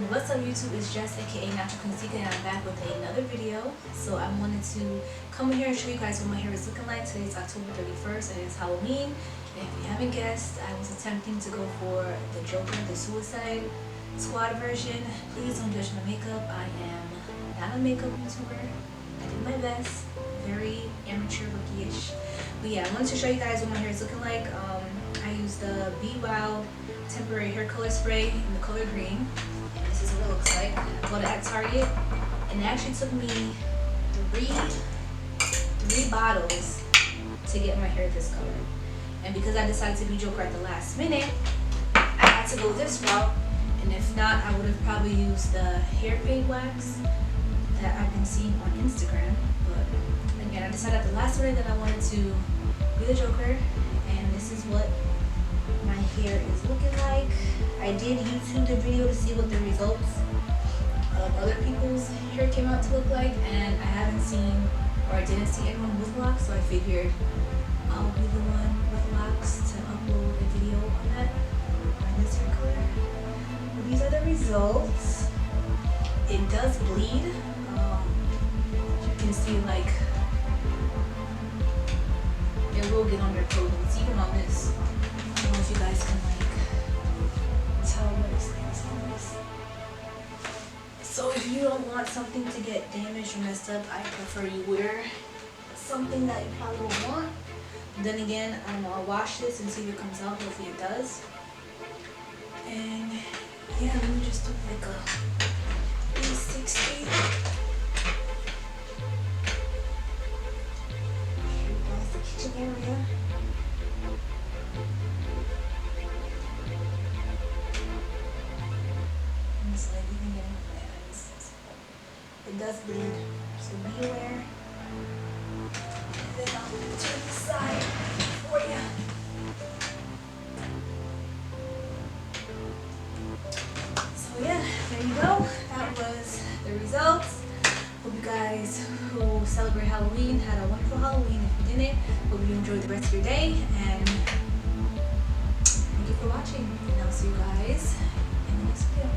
What's up YouTube, it's Jess aka Natural Queen Sicka, and I'm back with another video. So I wanted to come here and show you guys what my hair is looking like. Today's October 31st and it's Halloween. And if you haven't guessed, I was attempting to go for the Joker, the Suicide Squad version. Please don't judge my makeup. I am not a makeup YouTuber. I did my best. Very amateur rookie-ish. But yeah, I wanted to show you guys what my hair is looking like. I used the Be Wild temporary hair color spray in the color green. This is what it looks like. I bought it at Target, and it actually took me three bottles to get my hair this color. And because I decided to be Joker at the last minute, I had to go this route. And if not, I would have probably used the hair fade wax that I've been seeing on Instagram. But again, I decided at the last minute that I wanted to be the Joker, and this is what my hair is looking like. I did YouTube the video to see what the results of other people's hair came out to look like, and I haven't seen, or I didn't see anyone with locks, so I figured I'll be the one with locks to upload a video on that, on this hair color. Well, these are the results. It does bleed. You can see, like, it will get on your clothes, even on this. I don't know if you guys can tell what it stands on this. So if you don't want something to get damaged or messed up, I prefer you wear something that you probably won't want. Then again, I don't know, I'll wash this and see if it comes out. Hopefully it does. And yeah, let me just do like a 360. That's the kitchen area. It does bleed, so be aware. And then I'll turn the side for you. So yeah, there you go. That was the results. Hope you guys who celebrate Halloween had a wonderful Halloween. If you didn't, hope you enjoyed the rest of your day. And thank you for watching. And I'll see you guys in the next video.